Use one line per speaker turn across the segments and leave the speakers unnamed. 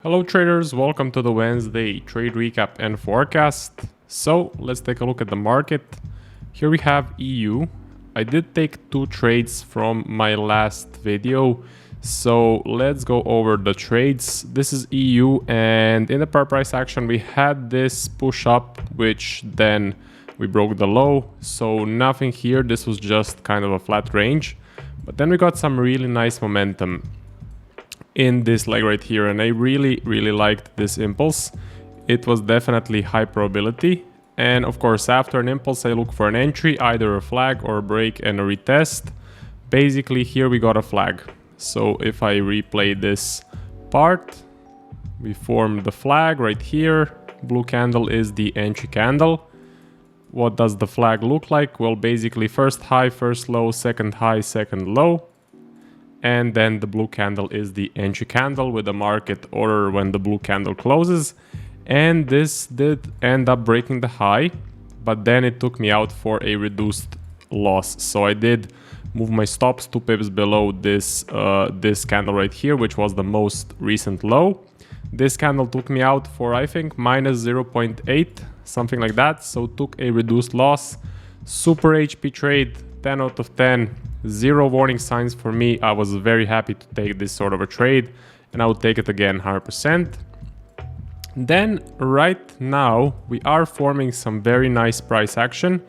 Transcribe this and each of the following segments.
Hello traders, welcome to the Wednesday trade recap and forecast. So let's take a look at the market. Here we have EU. I did take two trades from my last video. So let's go over the trades. This is EU, and in the per price action we had this push up, which then we broke the low. So nothing here, this was just kind of a flat range. But then we got some really nice momentum in this leg right here, and I really liked this impulse. It was definitely high probability, and of course after an impulse I look for an entry, either a flag or a break and a retest. Basically here we got a flag. So if I replay this part, we form the flag right here. Blue candle is the entry candle. What does the flag look like? Well, basically first high, first low, second high, second low. And then the blue candle is the entry candle with the market order when the blue candle closes. And this did end up breaking the high, but then it took me out for a reduced loss. So I did move my stops 2 pips below this candle right here, which was the most recent low. This candle took me out for, I think, minus 0.8, something like that. So took a reduced loss. Super HP trade, 10 out of 10. Zero warning signs for me. I was very happy to take this sort of a trade, and I would take it again 100%. Then right now we are forming some very nice price action.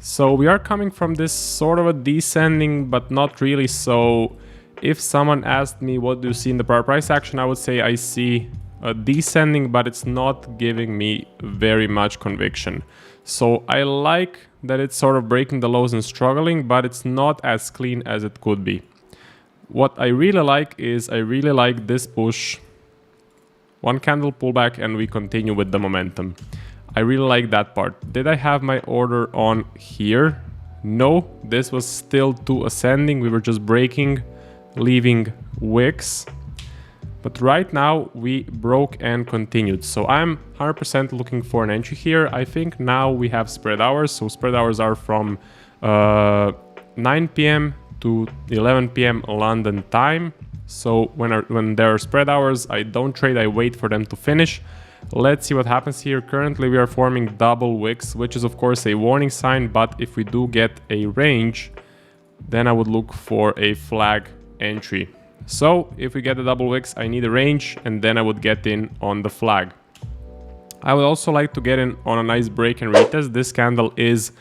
So we are coming from this sort of a descending, but not really. So if someone asked me what do you see in the price action, I would say I see a descending, but it's not giving me very much conviction. So I like that it's sort of breaking the lows and struggling, but it's not as clean as it could be. What I really like is I really like this push. One candle pullback and we continue with the momentum. I really like that part. Did I have my order on here? No, this was still too ascending. We were just breaking, leaving wicks. But right now we broke and continued. So I'm 100% looking for an entry here. I think now we have spread hours. So spread hours are from 9 p.m. to 11 p.m. London time. So when there are spread hours, I don't trade, I wait for them to finish. Let's see what happens here. Currently we are forming double wicks, which is of course a warning sign. But if we do get a range, then I would look for a flag entry. So if we get the double wicks, I need a range, and then I would get in on the flag. I would also like to get in on a nice break and retest. This candle is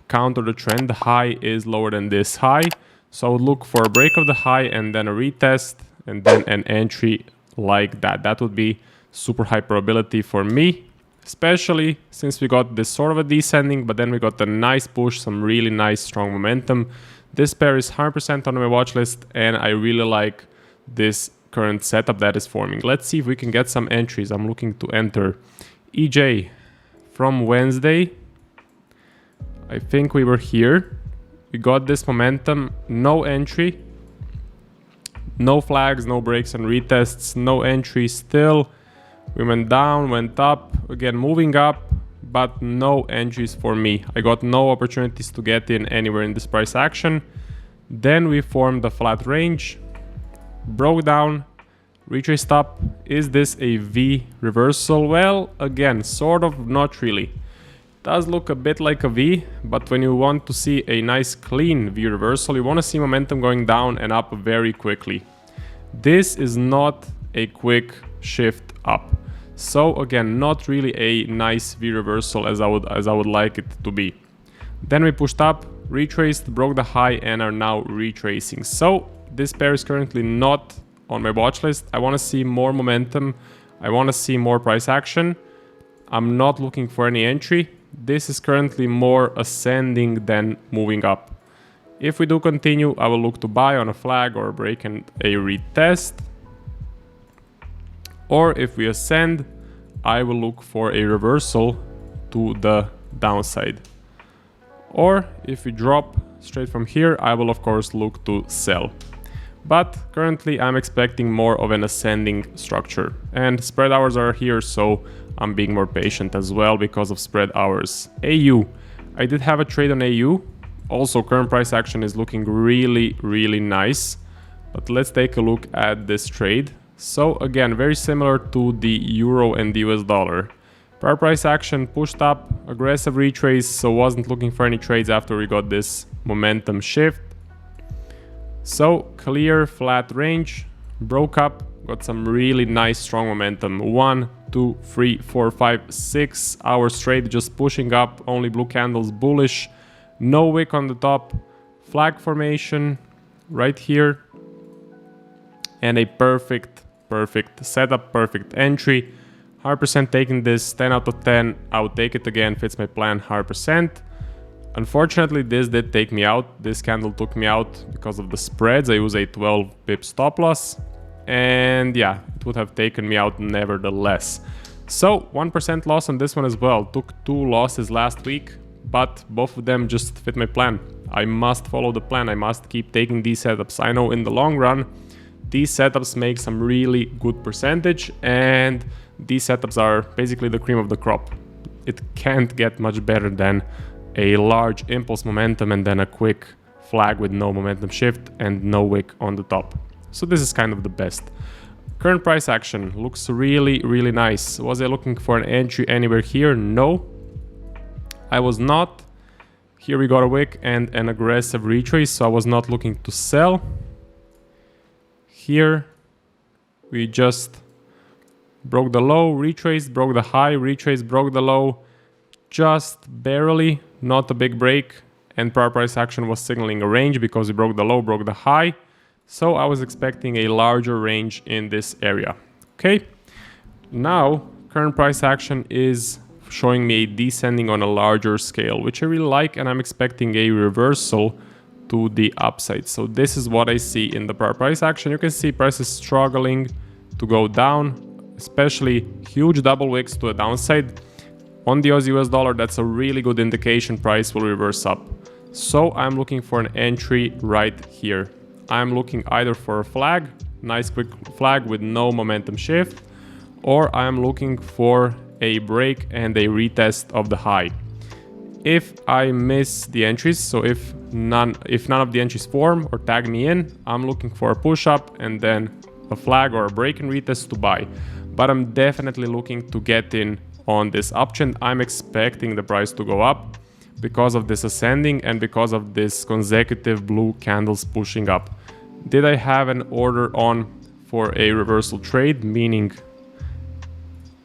counter the trend. The high is lower than this high. So I would look for a break of the high and then a retest and then an entry like that. That would be super high probability for me, especially since we got this sort of a descending, but then we got a nice push, some really nice strong momentum. This pair is 100% on my watch list, and I really like this current setup that is forming. Let's see if we can get some entries. I'm looking to enter EJ from Wednesday. I think we were here. We got this momentum, no entry, no flags, no breaks and retests, no entry still. We went down, went up, again moving up, but no entries for me. I got no opportunities to get in anywhere in this price action. Then we formed a flat range, broke down, retraced up. Is this a V reversal? Well, again, sort of, not really. Does look a bit like a V, but when you want to see a nice clean V reversal, you want to see momentum going down and up very quickly. This is not a quick shift up. So again, not really a nice V reversal as I would like it to be. Then we pushed up, retraced, broke the high, and are now retracing. So this pair is currently not on my watch list. I want to see more momentum. I want to see more price action. I'm not looking for any entry. This is currently more ascending than moving up. If we do continue, I will look to buy on a flag or a break and a retest. Or if we ascend, I will look for a reversal to the downside. Or if we drop straight from here, I will of course look to sell. But currently I'm expecting more of an ascending structure. And spread hours are here, so I'm being more patient as well because of spread hours. AU. I did have a trade on AU. Also current price action is looking really nice. But let's take a look at this trade. So again, very similar to the euro and the US dollar. Prior price action pushed up, aggressive retrace, so wasn't looking for any trades after we got this momentum shift. So clear flat range, broke up, got some really nice strong momentum. 1, 2, 3, 4, 5, 6 hours straight, just pushing up, only blue candles bullish, no wick on the top, flag formation right here, and a perfect setup, perfect entry. 100% taking this, 10 out of 10, I would take it again, fits my plan 100%. Unfortunately, this did take me out. This candle took me out because of the spreads. I use a 12 pip stop loss. And yeah, it would have taken me out nevertheless. So 1% loss on this one as well. Took 2 losses last week, but both of them just fit my plan. I must follow the plan. I must keep taking these setups. I know in the long run, these setups make some really good percentage, and these setups are basically the cream of the crop. It can't get much better than a large impulse momentum and then a quick flag with no momentum shift and no wick on the top. So this is kind of the best. Current price action looks really, really nice. Was I looking for an entry anywhere here? No, I was not. Here we got a wick and an aggressive retrace, so I was not looking to sell. Here we just broke the low, retraced, broke the high, retraced, broke the low, just barely, not a big break, and prior price action was signaling a range because we broke the low, broke the high, so I was expecting a larger range in this area. Okay, now current price action is showing me a descending on a larger scale, which I really like, and I'm expecting a reversal to the upside. So this is what I see in the prior price action. You can see price is struggling to go down, especially huge double wicks to the downside. On the Aussie US dollar, that's a really good indication price will reverse up. So I'm looking for an entry right here. I'm looking either for a flag, nice quick flag with no momentum shift, or I'm looking for a break and a retest of the high. If I miss the entries, so if none of the entries form or tag me in, I'm looking for a push up and then a flag or a break and retest to buy. But I'm definitely looking to get in on this uptrend. I'm expecting the price to go up because of this ascending and because of this consecutive blue candles pushing up. Did I have an order on for a reversal trade, meaning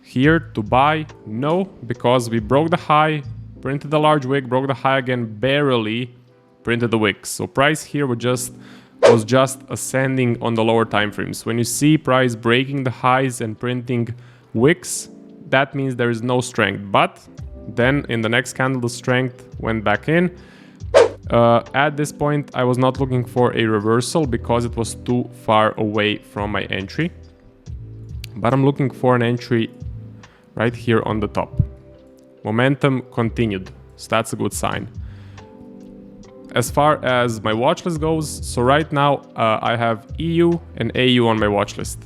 here to buy? No, because we broke the high, printed the large wick, broke the high again, barely printed the wick. So price here was just ascending on the lower time frames. When you see price breaking the highs and printing wicks, that means there is no strength. But then in the next candle, the strength went back in. At this point, I was not looking for a reversal because it was too far away from my entry. But I'm looking for an entry right here on the top. Momentum continued, so that's a good sign. As far as my watch list goes, so right now I have EU and AU on my watch list.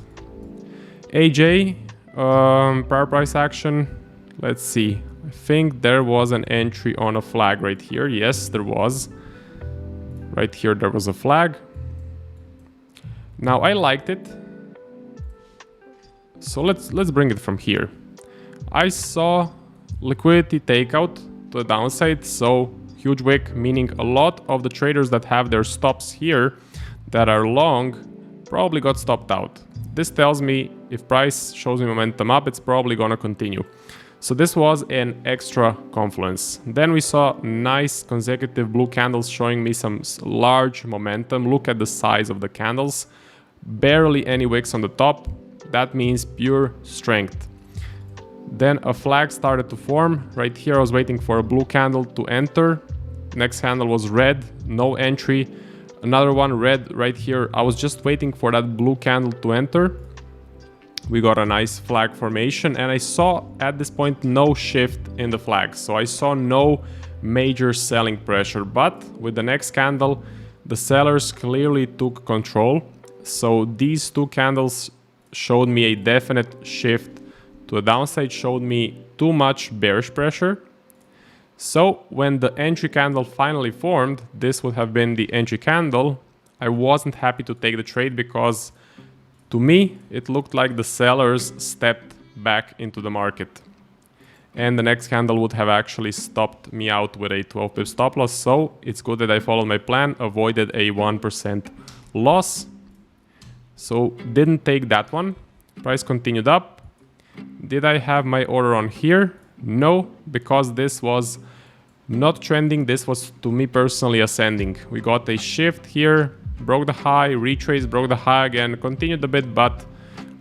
AJ, prior price action, let's see. I think there was an entry on a flag right here. Yes, there was. Right here there was a flag. Now I liked it. So let's bring it from here. I saw liquidity takeout to the downside, so huge wick, meaning a lot of the traders that have their stops here that are long probably got stopped out. This tells me if price shows me momentum up, it's probably gonna continue. So this was an extra confluence. Then we saw nice consecutive blue candles showing me some large momentum. Look at the size of the candles. Barely any wicks on the top. That means pure strength. Then a flag started to form. Right here I was waiting for a blue candle to enter. Next candle was red, no entry. Another one red right here. I was just waiting for that blue candle to enter. We got a nice flag formation, and I saw at this point no shift in the flag. So I saw no major selling pressure, but with the next candle, the sellers clearly took control. So these two candles showed me a definite shift to the downside, showed me too much bearish pressure. So when the entry candle finally formed, this would have been the entry candle. I wasn't happy to take the trade because To me, it looked like the sellers stepped back into the market. And the next candle would have actually stopped me out with a 12 pip stop loss. So it's good that I followed my plan, avoided a 1% loss. So didn't take that one. Price continued up. Did I have my order on here? No, because this was not trending. This was, to me personally, ascending. We got a shift here, broke the high, retraced, broke the high again, continued a bit, but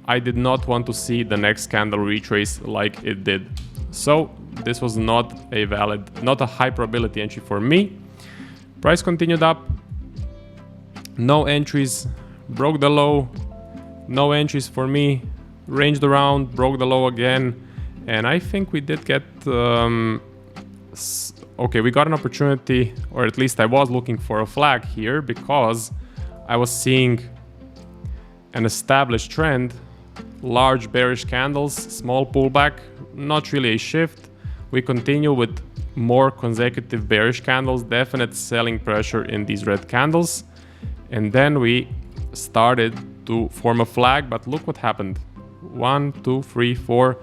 I did not want to see the next candle retrace like it did. So this was not a high probability entry for me. Price continued up. No entries, broke the low. No entries for me. Ranged around, broke the low again. And I think we did get... okay, we got an opportunity, or at least I was looking for a flag here because I was seeing an established trend. Large bearish candles, small pullback, not really a shift. We continue with more consecutive bearish candles, definite selling pressure in these red candles. And then we started to form a flag, but look what happened. 1, 2, 3, 4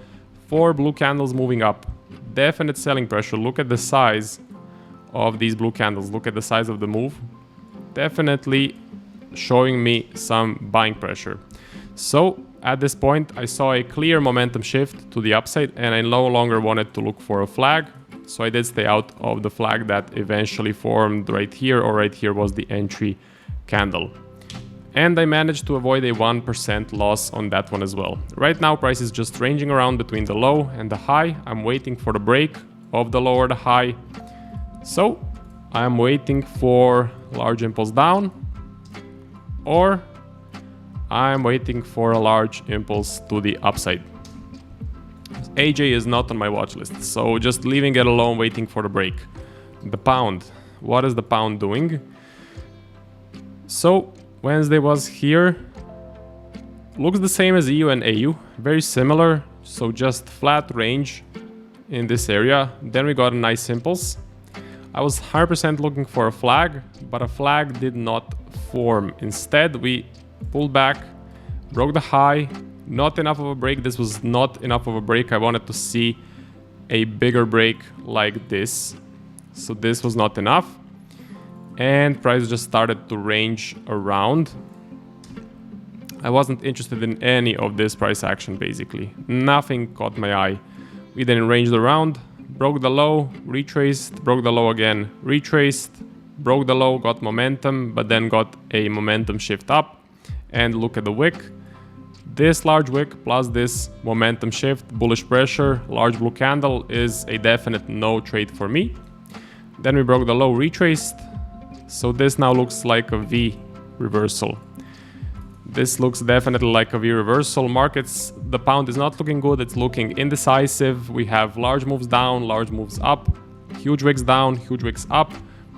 blue candles moving up. Definite selling pressure. Look at the size of these blue candles. Look at the size of the move. Definitely showing me some buying pressure. So at this point, I saw a clear momentum shift to the upside and I no longer wanted to look for a flag. So I did stay out of the flag that eventually formed right here, or right here was the entry candle. And I managed to avoid a 1% loss on that one as well. Right now, price is just ranging around between the low and the high. I'm waiting for the break of the low or the high. So I'm waiting for large impulse down, or I'm waiting for a large impulse to the upside. AJ is not on my watch list, so just leaving it alone, waiting for the break. The pound. What is the pound doing? So Wednesday was here. Looks the same as EU and AU. Very similar, so just flat range in this area. Then we got a nice impulse. I was 100% looking for a flag, but a flag did not form. Instead, we pulled back, broke the high. Not enough of a break. This was not enough of a break. I wanted to see a bigger break like this. So this was not enough. And price just started to range around. I wasn't interested in any of this price action basically. Nothing caught my eye. We then ranged around, broke the low, retraced, broke the low again, retraced, broke the low, got momentum, but then got a momentum shift up. And look at the wick. This large wick plus this momentum shift, bullish pressure, large blue candle is a definite no trade for me. Then we broke the low, retraced. So this now looks like a V reversal. This looks definitely like a V reversal. Markets, the pound is not looking good. It's looking indecisive. We have large moves down, large moves up, huge wicks down, huge wicks up.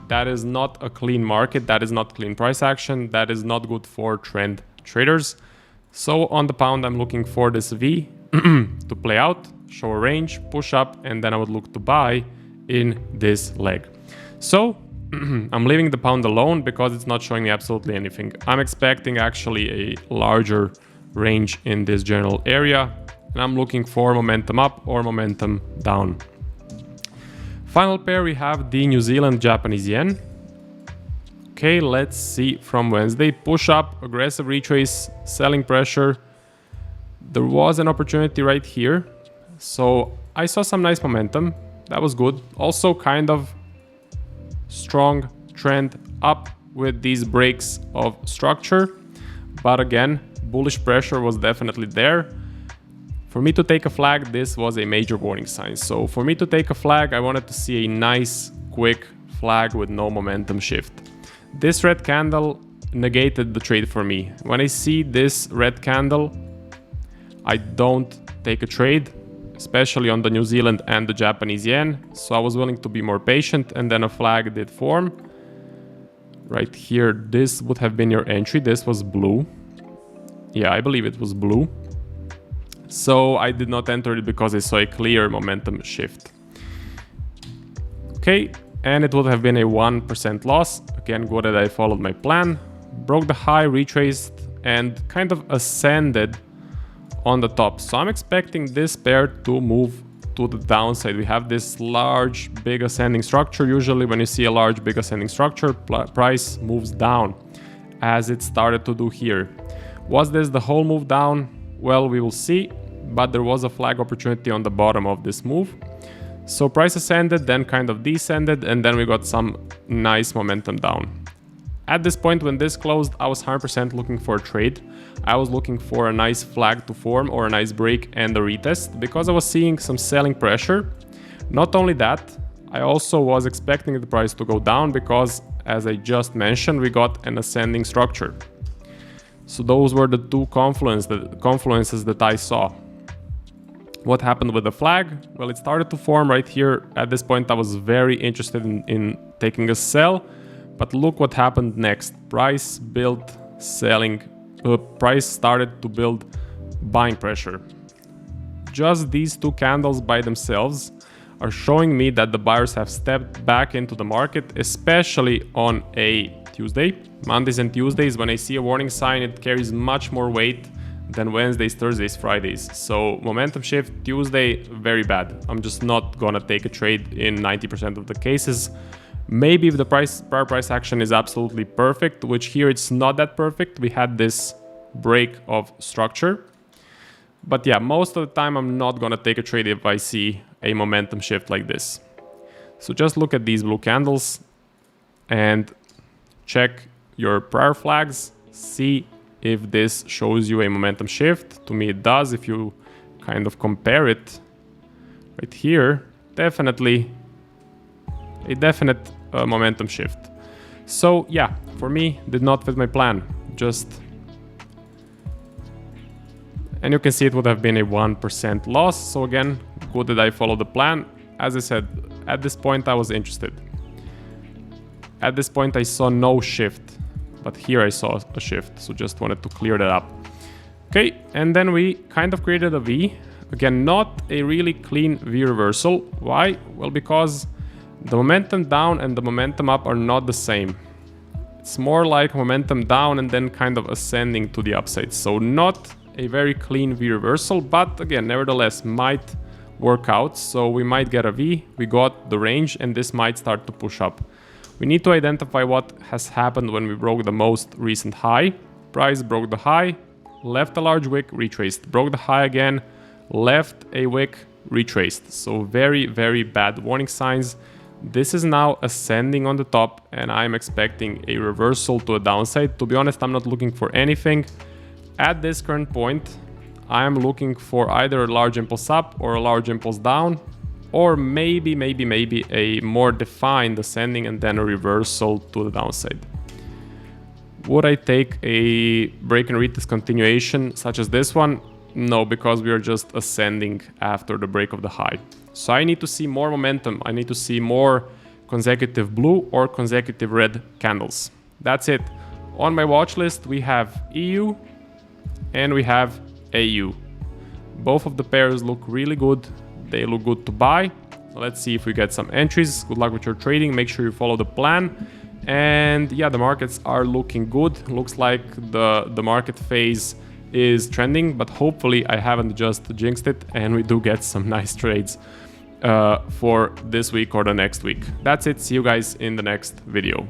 That is not a clean market. That is not clean price action. That is not good for trend traders. So on the pound, I'm looking for this V to play out, show a range, push up, and then I would look to buy in this leg. So I'm leaving the pound alone because it's not showing me absolutely anything. I'm expecting actually a larger range in this general area, and I'm looking for momentum up or momentum down. Final pair, we have the New Zealand Japanese yen. Okay, let's see from Wednesday. Push up, aggressive retrace, selling pressure. There was an opportunity right here. So I saw some nice momentum. That was good. Also kind of strong trend up with these breaks of structure. But again, bullish pressure was definitely there. For me to take a flag, this was a major warning sign. So for me to take a flag, I wanted to see a nice, quick flag with no momentum shift. This red candle negated the trade for me. When I see this red candle, I don't take a trade, especially on the New Zealand and the Japanese yen. So I was willing to be more patient, and then a flag did form. Right here, this would have been your entry. This was blue. Yeah, I believe it was blue. So I did not enter it because I saw a clear momentum shift. Okay, and it would have been a 1% loss. Again, good that I followed my plan. Broke the high, retraced, and kind of ascended on the top. So I'm expecting this pair to move to the downside. We have this large, big ascending structure. Usually when you see a large, big ascending structure, price moves down, as it started to do here. Was this the whole move down? Well, we will see, but there was a flag opportunity on the bottom of this move. So price ascended, then kind of descended, and then we got some nice momentum down. At this point when this closed, I was 100% looking for a trade. I was looking for a nice flag to form or a nice break and a retest because I was seeing some selling pressure. Not only that, I also was expecting the price to go down because, as I just mentioned, we got an ascending structure. So those were the two confluences that I saw. What happened with the flag? Well, it started to form right here. At this point, I was very interested in taking a sell, but look what happened next. Price started to build buying pressure. Just these two candles by themselves are showing me that the buyers have stepped back into the market, especially on a Tuesday. Mondays and Tuesdays, when I see a warning sign, it carries much more weight than Wednesdays, Thursdays, Fridays. So momentum shift Tuesday, very bad. I'm just not gonna take a trade in 90% of the cases. Maybe if the prior price action is absolutely perfect, which here it's not that perfect. We had this break of structure. But yeah, most of the time I'm not gonna take a trade if I see a momentum shift like this. So just look at these blue candles and check your prior flags, see if this shows you a momentum shift. To me it does. If you kind of compare it right here, definitely a definite momentum shift. So yeah, for me, did not fit my plan. And you can see it would have been a 1% loss. So again, good that I followed the plan. As I said, at this point I was interested. At this point I saw no shift, but here I saw a shift. So just wanted to clear that up. Okay, and then we kind of created a V. Again, not a really clean V reversal. Why? Well, because the momentum down and the momentum up are not the same. It's more like momentum down and then kind of ascending to the upside. So not a very clean V reversal, but again, nevertheless might work out. So we might get a V, we got the range, and this might start to push up. We need to identify what has happened when we broke the most recent high. Price broke the high, left a large wick, retraced, broke the high again, left a wick, retraced. So very, very bad warning signs. This is now ascending on the top and I'm expecting a reversal to a downside. To be honest, I'm not looking for anything. At this current point, I am looking for either a large impulse up or a large impulse down, or maybe a more defined ascending and then a reversal to the downside. Would I take a break and retest continuation such as this one? No, because we are just ascending after the break of the high. So I need to see more momentum. I need to see more consecutive blue or consecutive red candles. That's it. On my watch list, we have EU and we have AU. Both of the pairs look really good. They look good to buy. Let's see if we get some entries. Good luck with your trading. Make sure you follow the plan. And yeah, the markets are looking good. Looks like the market phase is trending, but hopefully I haven't just jinxed it and we do get some nice trades for this week or the next week. That's it. See you guys in the next video.